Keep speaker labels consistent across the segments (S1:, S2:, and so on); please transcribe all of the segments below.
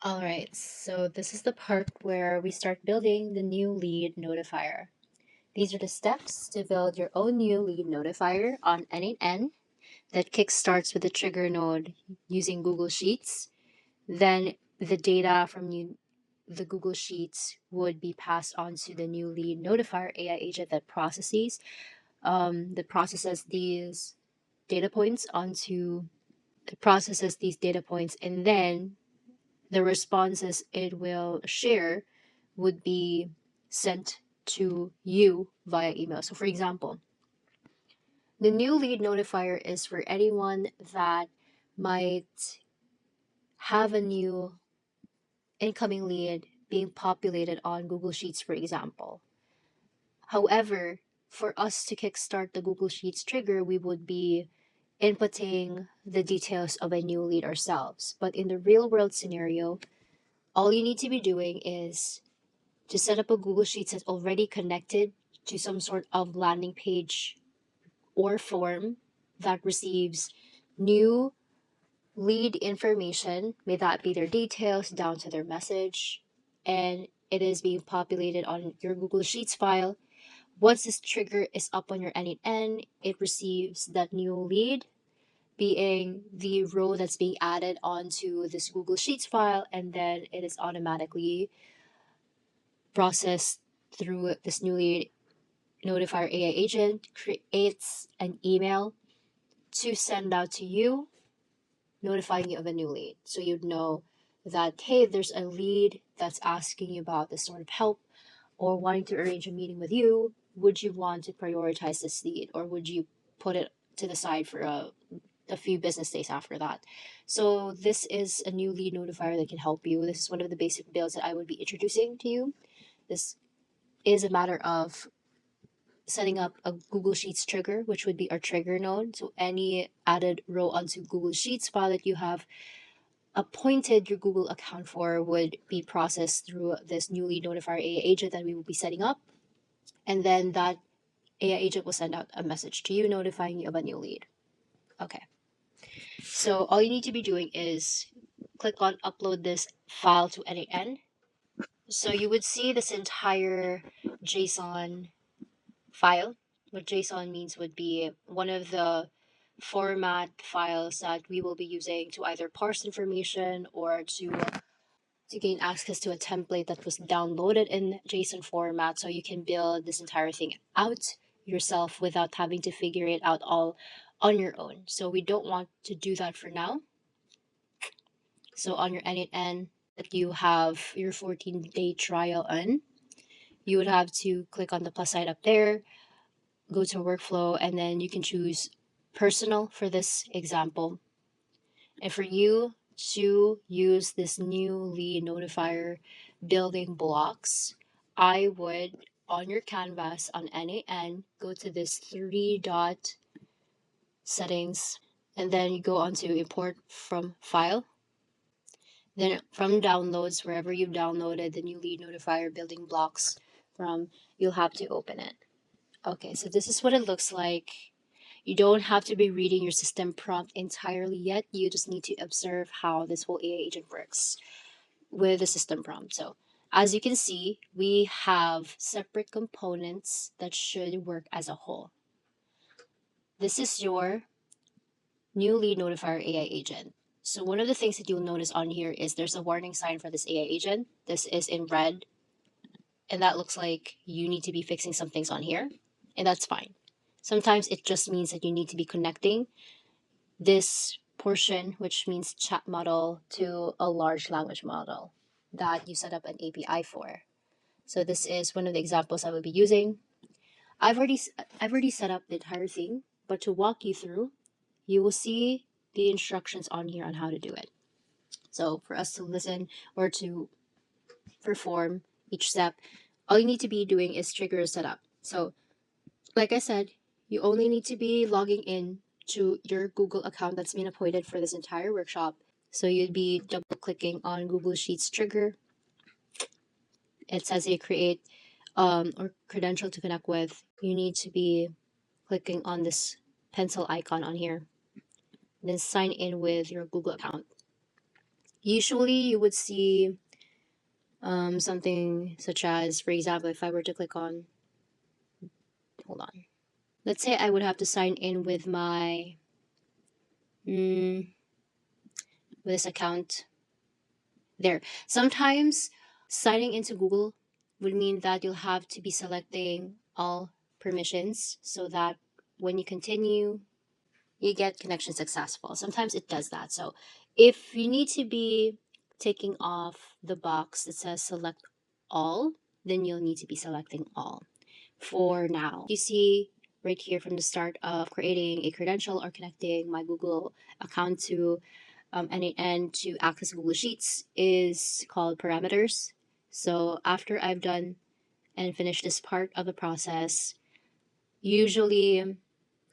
S1: All right, so this is the part where we start building the new lead notifier. These are the steps to build your own new lead notifier on n8n that kickstarts with the trigger node using Google Sheets. Then the data from the Google Sheets would be passed on to the new lead notifier AI agent that processes these data points and then the responses it will share would be sent to you via email. So, for example, the new lead notifier is for anyone that might have a new incoming lead being populated on Google Sheets, for example. However, for us to kickstart the Google Sheets trigger, we would be inputting the details of a new lead ourselves. But in the real world scenario, all you need to be doing is to set up a Google Sheets that's already connected to some sort of landing page or form that receives new lead information, may that be their details down to their message, and it is being populated on your Google Sheets file. Once this trigger is up on your n8n, it receives that new lead, being the row that's being added onto this Google Sheets file, and then it is automatically processed through this newly Notifier AI agent, creates an email to send out to you, notifying you of a new lead. So you'd know that, hey, there's a lead that's asking you about this sort of help or wanting to arrange a meeting with you. Would you want to prioritize this lead, or would you put it to the side for a few business days after that? So this is a new lead notifier that can help you. This is one of the basic builds that I would be introducing to you. This is a matter of setting up a Google Sheets trigger, which would be our trigger node. So any added row onto Google Sheets file that you have appointed your Google account for would be processed through this newly notifier AI agent that we will be setting up. And then that AI agent will send out a message to you notifying you of a new lead. Okay. So all you need to be doing is click on upload this file to n8n. So you would see this entire JSON file. What JSON means would be one of the format files that we will be using to either parse information or to gain access to a template that was downloaded in JSON format, so you can build this entire thing out yourself without having to figure it out all on your own. So we don't want to do that for now. So on your n8n that you have your 14-day trial on, you would have to click on the plus sign up there, go to workflow, and then you can choose personal for this example. And for you to use this new lead notifier building blocks, I would, on your canvas on n8n, go to this three dot settings, and then you go on to import from file. Then from downloads, wherever you've downloaded the new lead notifier building blocks from, you'll have to open it. Okay, so this is what it looks like. You don't have to be reading your system prompt entirely yet. You just need to observe how this whole AI agent works with the system prompt. So as you can see, we have separate components that should work as a whole. This is your new lead notifier AI agent. So one of the things that you'll notice on here is there's a warning sign for this AI agent. This is in red, and that looks like you need to be fixing some things on here, and that's fine. Sometimes it just means that you need to be connecting this portion, which means chat model, to a large language model that you set up an API for. So this is one of the examples I will be using. I've already set up the entire thing, but to walk you through, you will see the instructions on here on how to do it. So for us to listen or to perform each step, all you need to be doing is trigger a setup. So like I said, you only need to be logging in to your Google account that's been appointed for this entire workshop. So you'd be double clicking on Google Sheets trigger. It says you create or credential to connect with. You need to be clicking on this pencil icon on here. Then sign in with your Google account. Usually you would see something such as, for example, if I were to click on, hold on, let's say I would have to sign in with my with this account there. Sometimes signing into Google would mean that you'll have to be selecting all permissions so that when you continue, you get connection successful. Sometimes it does that. So if you need to be taking off the box that says select all, then you'll need to be selecting all for now. You see right here from the start of creating a credential or connecting my Google account to n8n to access Google Sheets is called parameters. So after I've done and finished this part of the process, usually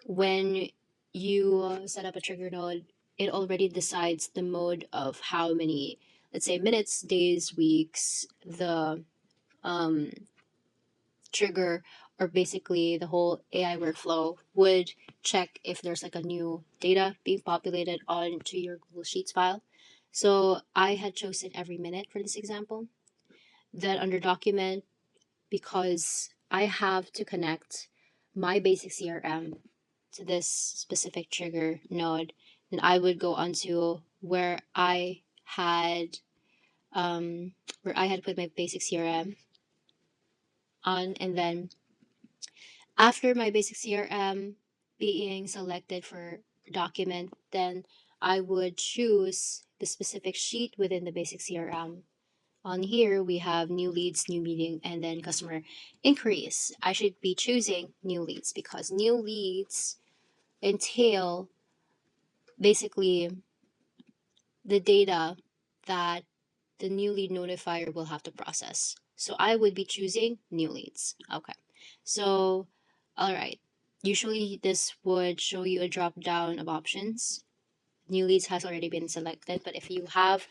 S1: when you set up a trigger node, it already decides the mode of how many, let's say, minutes, days, weeks, the um, trigger, or basically the whole AI workflow would check if there's like a new data being populated onto your Google Sheets file. So I had chosen every minute for this example. Then under document, because I have to connect my basic CRM to this specific trigger node, then I would go onto had where I had put my basic CRM on, and then after my basic CRM being selected for document, then I would choose the specific sheet within the basic CRM. On here, we have new leads, new meeting, and then customer inquiries. I should be choosing new leads because new leads entail basically the data that the new lead notifier will have to process. So I would be choosing new leads. Okay. So, all right. Usually this would show you a drop down of options. New leads has already been selected, but if you have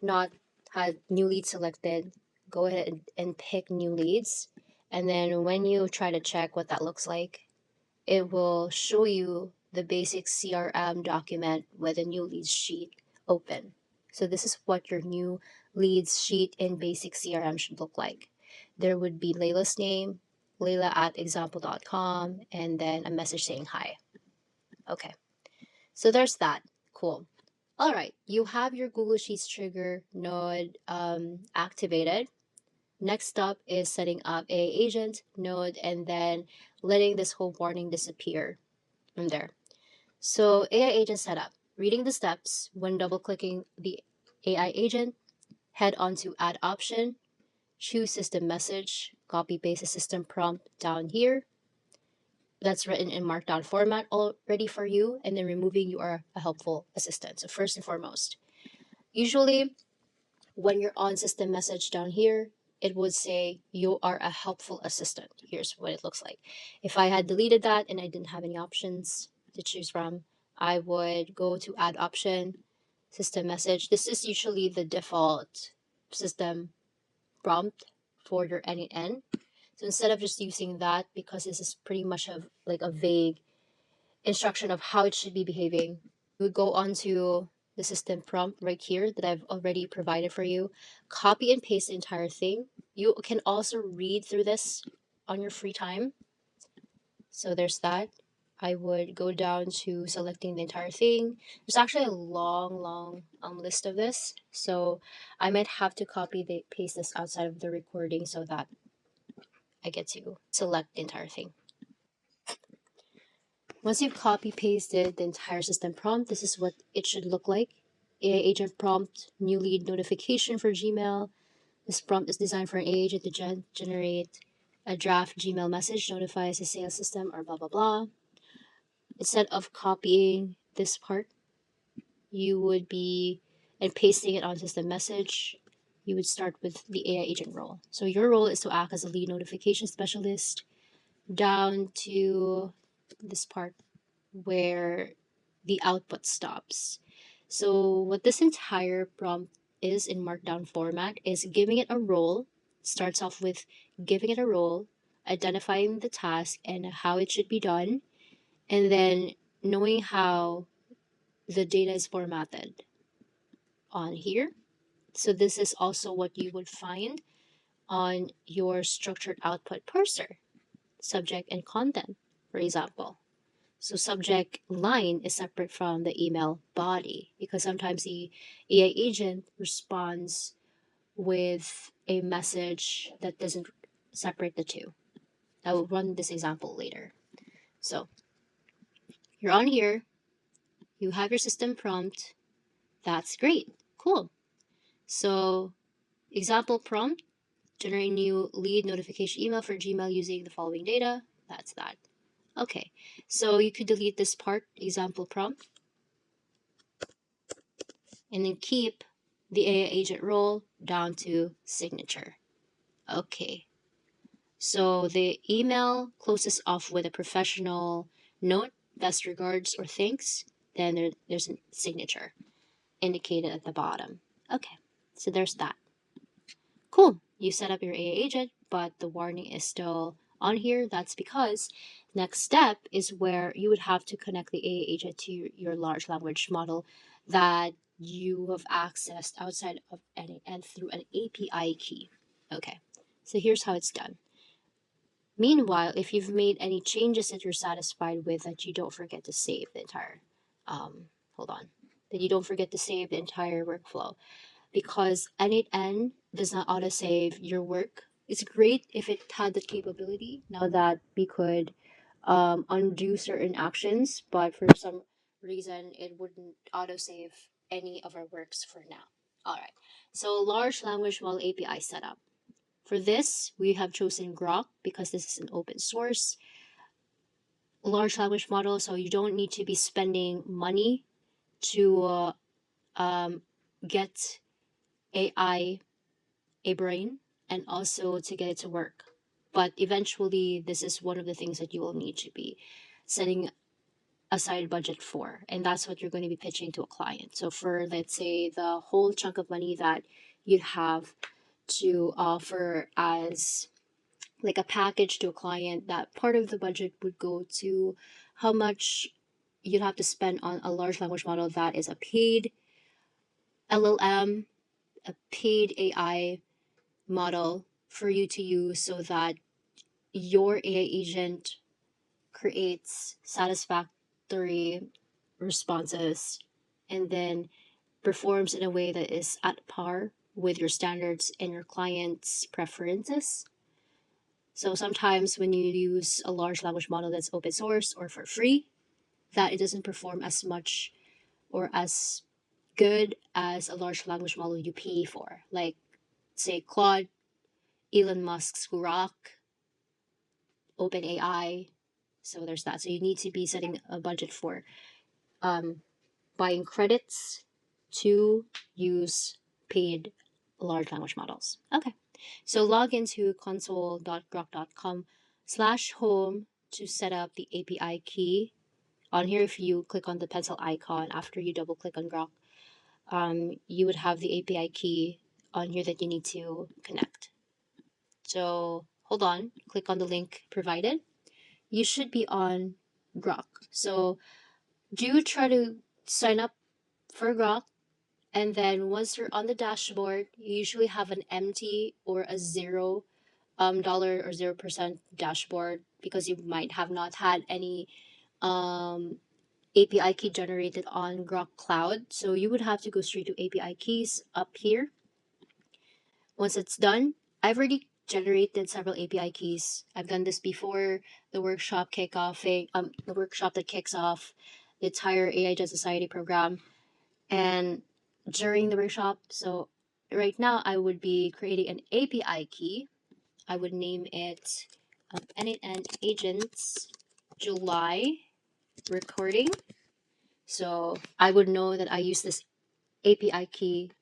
S1: not had new leads selected, go ahead and pick new leads. And then when you try to check what that looks like, it will show you the basic CRM document with a new leads sheet open. So this is what your new leads sheet in basic CRM should look like. There would be Layla's name, layla@example.com, and then a message saying hi. Okay, so there's that. Cool. All right, you have your Google Sheets trigger node activated. Next up is setting up a agent node and then letting this whole warning disappear from there. So AI agent setup. Reading the steps, when double clicking the AI agent, head on to add option, choose system message, copy paste the system prompt down here. That's written in markdown format already for you, and then removing you are a helpful assistant. So first and foremost, usually when you're on system message down here, it would say you are a helpful assistant. Here's what it looks like. If I had deleted that and I didn't have any options to choose from, I would go to add option, system message. This is usually the default system prompt for your n8n. So instead of just using that, because this is pretty much of like a vague instruction of how it should be behaving, you would go onto the system prompt right here that I've already provided for you, copy and paste the entire thing. You can also read through this on your free time. So there's that. I would go down to selecting the entire thing. There's actually a long list of this. So I might have to paste this outside of the recording so that I get to select the entire thing. Once you've copy pasted the entire system prompt, this is what it should look like. AI agent prompt, new lead notification for Gmail. This prompt is designed for an AI agent to generate a draft Gmail message, notifies the sales system, or blah, blah, blah. Instead of copying this part, you would be and pasting it on system message. You would start with the AI agent role. So your role is to act as a lead notification specialist down to this part where the output stops. So what this entire prompt is in markdown format is giving it a role. Starts off with giving it a role, identifying the task and how it should be done, and then knowing how the data is formatted on here. So this is also what you would find on your structured output parser, subject and content, for example. So subject line is separate from the email body because sometimes the AI agent responds with a message that doesn't separate the two. I will run this example later. So you're on here, you have your system prompt. That's great. Cool. So example prompt, generate new lead notification email for Gmail using the following data. That's that. Okay. So you could delete this part, example prompt, and then keep the AI agent role down to signature. Okay. So the email closes off with a professional note, best regards or thanks. Then there's a signature indicated at the bottom. Okay, so there's that. Cool. You set up your AI agent, but the warning is still on here. That's because next step is where you would have to connect the AI agent to your large language model that you have accessed outside of n8n through an API key. Okay, so here's how it's done. Meanwhile, if you've made any changes that you're satisfied with, that you don't forget to save the entire, hold on, that you don't forget to save the entire workflow, because n8n does not autosave your work. It's great if it had the capability now that we could undo certain actions, but for some reason it wouldn't autosave any of our works for now. All right, so large language model API setup. For this, we have chosen Grok because this is an open source large language model, so you don't need to be spending money to get AI a brain and also to get it to work. But eventually, this is one of the things that you will need to be setting aside budget for, and that's what you're going to be pitching to a client. So for, let's say, the whole chunk of money that you'd have to offer as like a package to a client, that part of the budget would go to how much you'd have to spend on a large language model that is a paid LLM, a paid AI model for you to use so that your AI agent creates satisfactory responses and then performs in a way that is at par with your standards and your client's preferences. So sometimes when you use a large language model that's open source or for free, that it doesn't perform as much or as good as a large language model you pay for. Like say Claude, Elon Musk's Grok, OpenAI. So there's that. So you need to be setting a budget for buying credits to use paid large language models. Okay. So log into console.grok.com/home to set up the API key. On here, if you click on the pencil icon after you double click on Grok, you would have the API key on here that you need to connect. So hold on, click on the link provided. You should be on Grok. So do try to sign up for Grok. And then once you're on the dashboard, you usually have an empty or a zero dollar or 0% dashboard because you might have not had any API key generated on Grok Cloud. So you would have to go straight to API keys up here. Once it's done, I've already generated several API keys. I've done this before the workshop the workshop that kicks off the entire AI Gen Society program. And during the workshop, so right now I would be creating an API key. I would name it n8n agents July recording. So I would know that I use this API key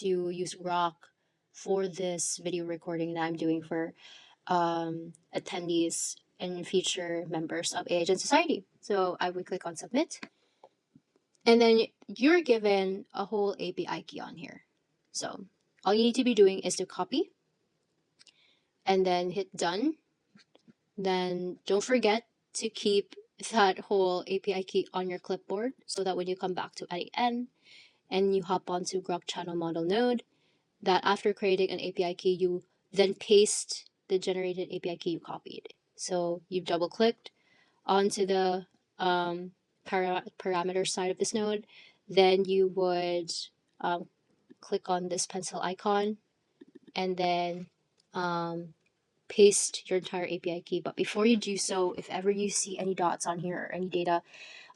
S1: to use Grok for this video recording that I'm doing for attendees and future members of AI Gen Society. So I would click on submit. And then you're given a whole API key on here. So all you need to be doing is to copy and then hit done. Then don't forget to keep that whole API key on your clipboard so that when you come back to n8n and you hop onto Grok channel model node, that after creating an API key, you then paste the generated API key you copied. So you've double clicked onto the parameter side of this node, then you would click on this pencil icon and then paste your entire API key. But before you do so, if ever you see any dots on here or any data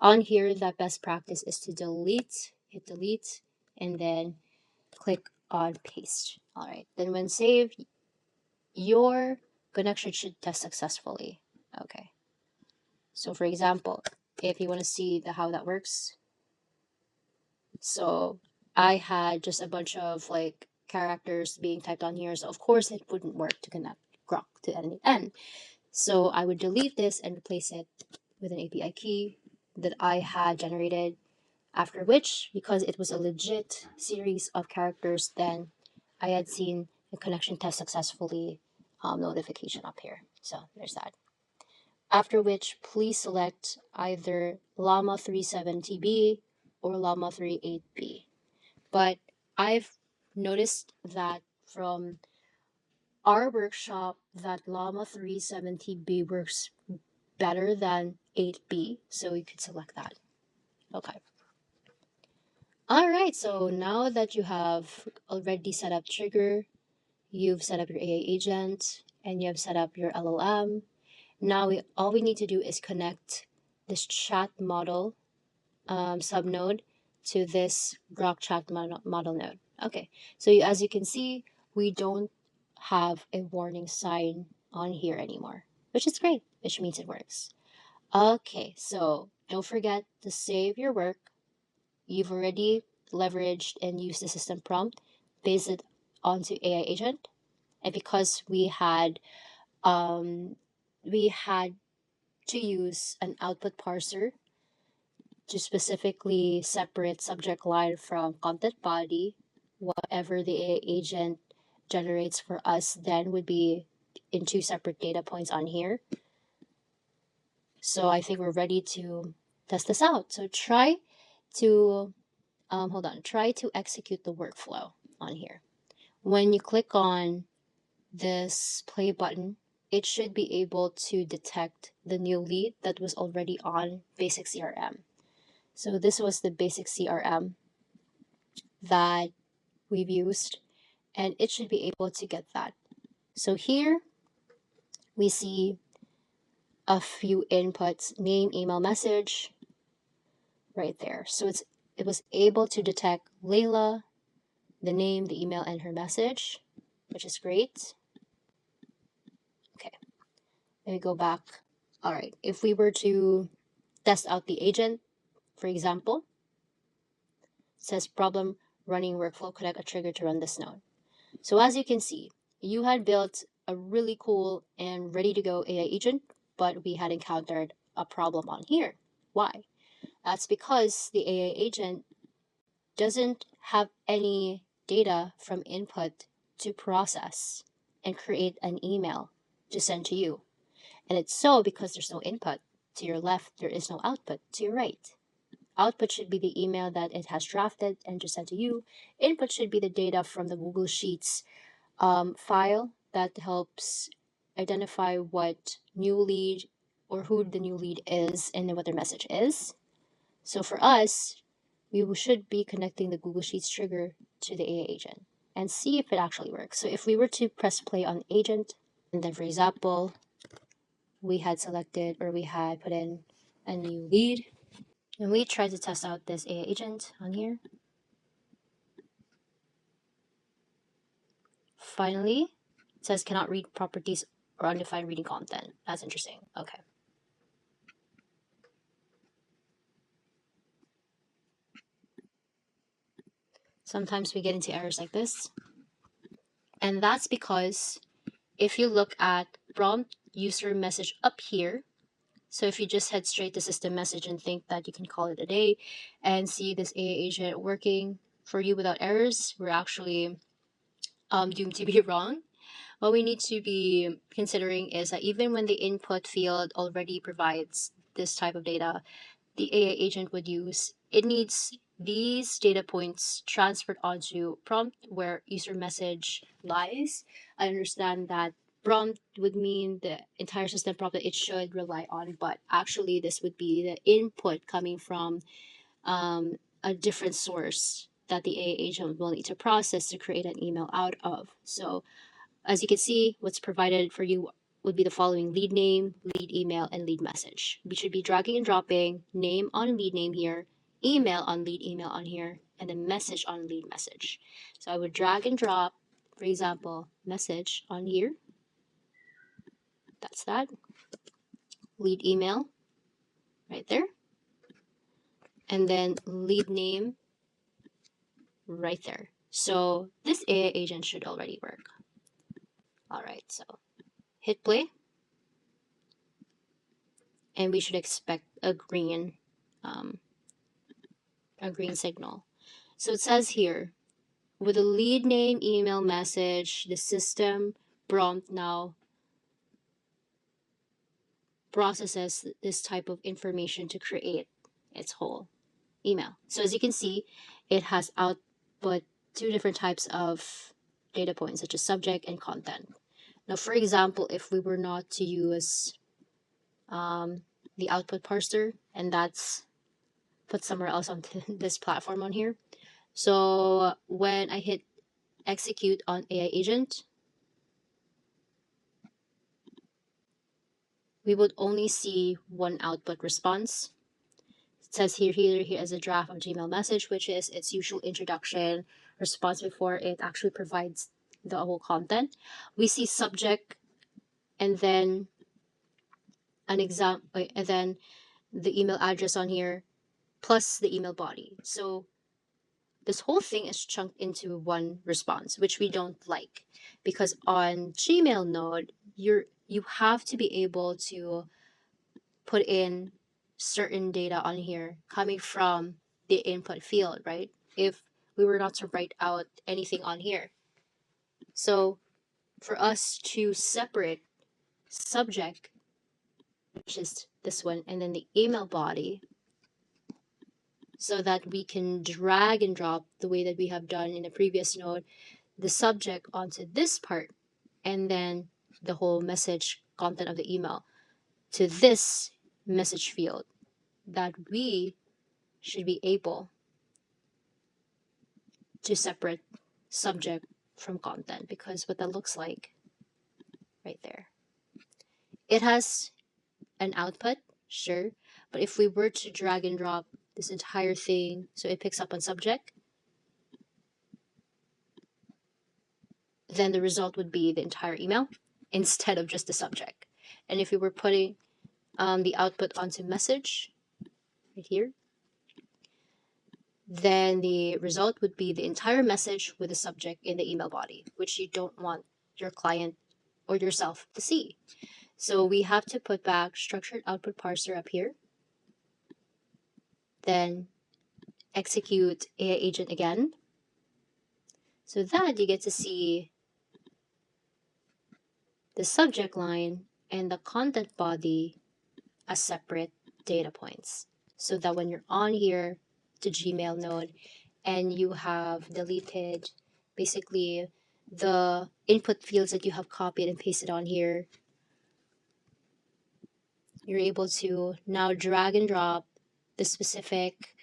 S1: on here, that best practice is to delete, hit delete, and then click on paste. All right, then when saved, your connection should test successfully. Okay, so for example, if you want to see how that works, so I had just a bunch of like characters being typed on here, so of course it wouldn't work to connect Grok to n8n. So I would delete this and replace it with an API key that I had generated, after which, because it was a legit series of characters, then I had seen the connection test successfully notification up here. So there's that. After which, please select either Llama 37TB or Llama 38B. But I've noticed that from our workshop that Llama 370B works better than 8B, so you could select that. Okay. All right, so now that you have already set up Trigger, you've set up your AI agent, and you have set up your LLM, now all we need to do is connect this chat model subnode to this Grok chat model node. Okay, so as you can see, we don't have a warning sign on here anymore, which is great, which means it works. Okay, so don't forget to save your work. You've already leveraged and used the system prompt, based it onto AI agent, and because we had to use an output parser to specifically separate subject line from content body, whatever the AI agent generates for us then would be in two separate data points on here. So I think we're ready to test this out. So try to try to execute the workflow on here. When you click on this play button, it should be able to detect the new lead that was already on basic CRM. So this was the basic CRM that we've used, and it should be able to get that. So here we see a few inputs: name, email, message, right there. So it was able to detect Layla, the name, the email, and her message, which is great. Okay, let me go back. All right, if we were to test out the agent, for example, it says problem running workflow, connect a trigger to run this node. So as you can see, you had built a really cool and ready to go AI agent, but we had encountered a problem on here. Why? That's because the AI agent doesn't have any data from input to process and create an email to send to you. And it's so because there's no input to your left, there is no output to your right. Output should be the email that it has drafted and just sent to you. Input should be the data from the Google Sheets file that helps identify what new lead or who the new lead is and then what their message is. So for us, we should be connecting the Google Sheets trigger to the AI agent and see if it actually works. So if we were to press play on agent, and then for example, we had selected or we had put in a new lead, and we tried to test out this AI agent on here. Finally, it says cannot read properties or undefined reading content. That's interesting. Okay. Sometimes we get into errors like this. And that's because if you look at prompt user message up here, so if you just head straight to system message and think that you can call it a day and see this AI agent working for you without errors, we're actually doomed to be wrong. What we need to be considering is that even when the input field already provides this type of data, the AI agent would use, it needs these data points transferred onto prompt where user message lies. I understand that prompt would mean the entire system prompt that it should rely on, but actually this would be the input coming from a different source that the AI agent will need to process to create an email out of. So as you can see, what's provided for you would be the following: lead name, lead email, and lead message. We should be dragging and dropping name on lead name here, email on lead email on here, and then message on lead message. So I would drag and drop, for example, message on here. That's that. Lead email right there. And then lead name right there. So this AI agent should already work. All right, so hit play. And we should expect a green signal. So it says here, with a lead name, email, message, the system prompt now processes this type of information to create its whole email. So as you can see, it has output two different types of data points, such as subject and content. Now, for example, if we were not to use the output parser, and that's put somewhere else on this platform on here. So when I hit execute on AI agent, we would only see one output response. It says here as a draft of Gmail message, which is its usual introduction response before it actually provides the whole content. We see subject and then an and then the email address on here plus the email body. So this whole thing is chunked into one response, which we don't like, because on Gmail node, you have to be able to put in certain data on here coming from the input field, right? If we were not to write out anything on here. So for us to separate subject, which is this one, and then the email body, so that we can drag and drop the way that we have done in the previous node, the subject onto this part, and then the whole message content of the email to this message field, that we should be able to separate subject from content, because what that looks like right there, it has an output, sure, but if we were to drag and drop this entire thing so it picks up on subject, then the result would be the entire email instead of just the subject. And if we were putting the output onto message right here, then the result would be the entire message with the subject in the email body, which you don't want your client or yourself to see. So we have to put back structured output parser up here, then execute AI agent again, so that you get to see the subject line and the content body as separate data points, so that when you're on here to Gmail node and you have deleted basically the input fields that you have copied and pasted on here, you're able to now drag and drop the specific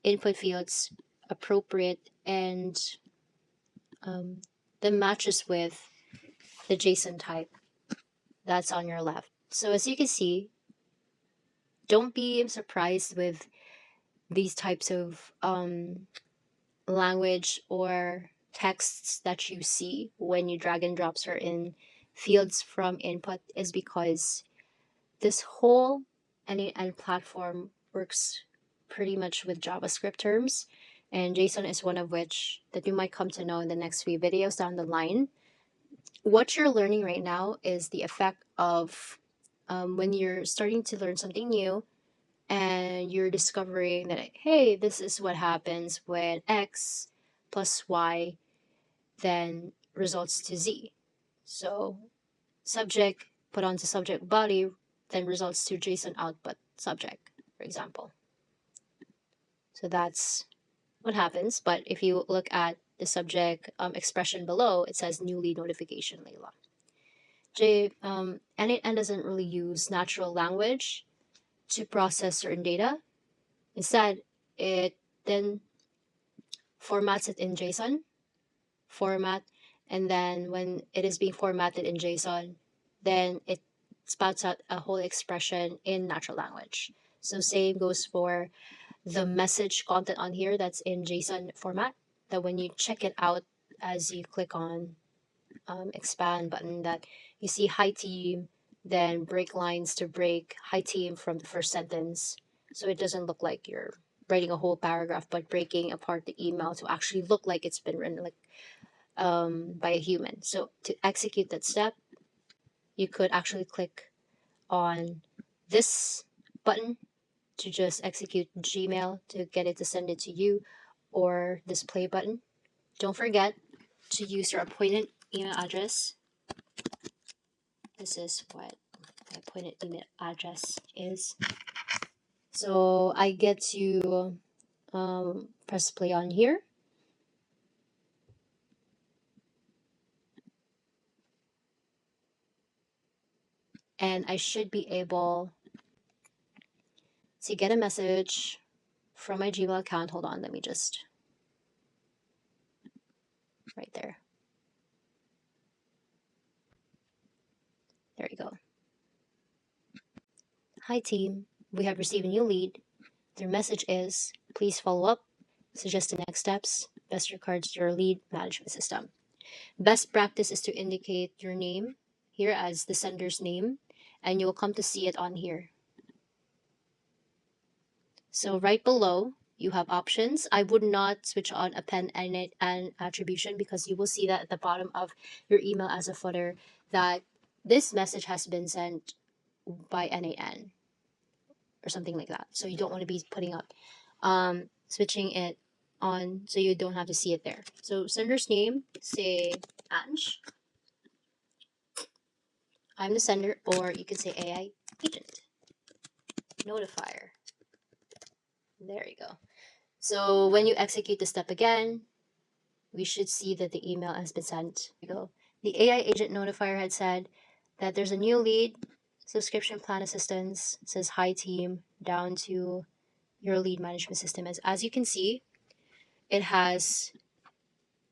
S1: input fields appropriate and that matches with the JSON type that's on your left. So as you can see, don't be surprised with these types of language or texts that you see when you drag and drop certain fields from input, is because this whole n8n platform works pretty much with JavaScript terms, and JSON is one of which that you might come to know in the next few videos down the line. What you're learning right now is the effect of when you're starting to learn something new and you're discovering that, hey, this is what happens when X plus Y then results to Z. So subject put onto subject body then results to JSON output subject, for example. So that's what happens. But if you look at the subject expression below, it says new lead notification, Layla. N8n doesn't really use natural language to process certain data. Instead, it then formats it in JSON format, and then when it is being formatted in JSON, then it spouts out a whole expression in natural language. So same goes for the message content on here that's in JSON format, that when you check it out as you click on expand button, that you see hi team, then break lines to break hi team from the first sentence. So it doesn't look like you're writing a whole paragraph, but breaking apart the email to actually look like it's been written like by a human. So to execute that step, you could actually click on this button to just execute Gmail to get it to send it to you, or this play button. Don't forget to use your appointed email address. This is what my appointed email address is. So I get to press play on here. And I should be able to get a message from my Gmail account. Hold on, let me just, right there. There you go. Hi team, we have received a new lead. Their message is, please follow up, suggest the next steps, best regards to your lead management system. Best practice is to indicate your name here as the sender's name, and you will come to see it on here. So right below, you have options. I would not switch on append and attribution, because you will see that at the bottom of your email as a footer that this message has been sent by n8n or something like that. So you don't want to be putting up switching it on so you don't have to see it there. So sender's name, say Ange. I'm the sender, or you can say AI agent. Notifier. There you go. So when you execute the step again, we should see that the email has been sent. There you go. The AI agent notifier had said that there's a new lead, subscription plan assistance, says hi team, down to your lead management system. As you can see, it has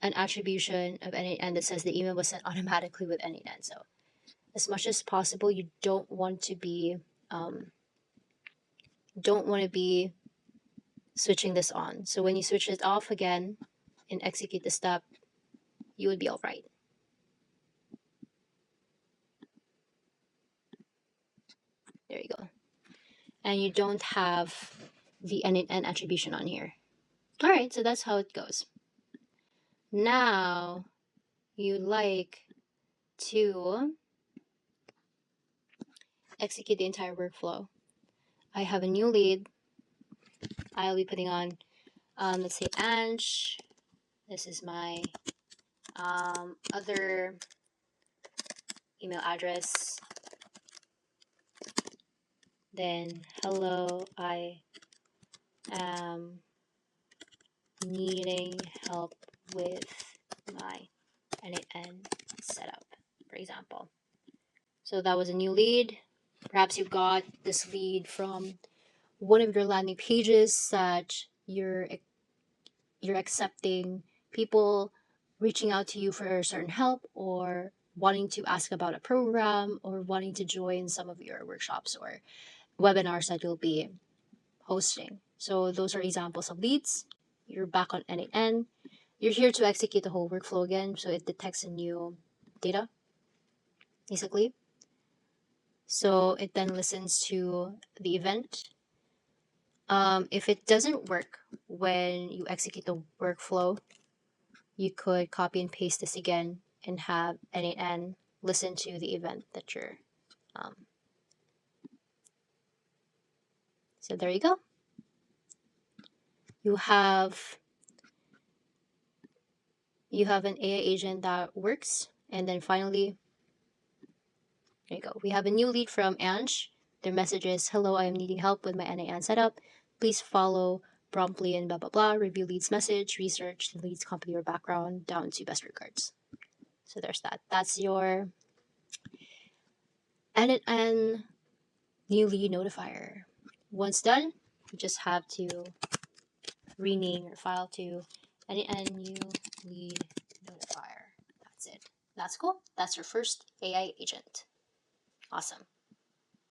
S1: an attribution of n8n that says the email was sent automatically with n8n. So as much as possible, you don't want to be switching this on. So when you switch it off again and execute the step, you would be all right. There you go. And you don't have the n8n attribution on here. All right, so that's how it goes. Now you'd like to execute the entire workflow. I have a new lead. I'll be putting on, let's say Ange. This is my other email address. Then, hello, I am needing help with my n8n setup, for example. So that was a new lead. Perhaps you got this lead from one of your landing pages that you're accepting people reaching out to you for certain help, or wanting to ask about a program, or wanting to join some of your workshops or webinars that you'll be hosting. So those are examples of leads. You're back on n8n. You're here to execute the whole workflow again, so it detects a new data, basically. So it then listens to the event. If it doesn't work when you execute the workflow, you could copy and paste this again and have n8n listen to the event that you're. So there you go. You have an AI agent that works, and then finally, there you go. We have a new lead from Ange. Their message is, hello, I am needing help with my n8n setup. Please follow promptly and blah blah blah, review leads message, research the leads company or background, down to best regards. So there's that. That's your n8n new lead notifier. Once done, you just have to rename your file to n8n new lead notifier. That's it. That's cool. That's your first AI agent. Awesome.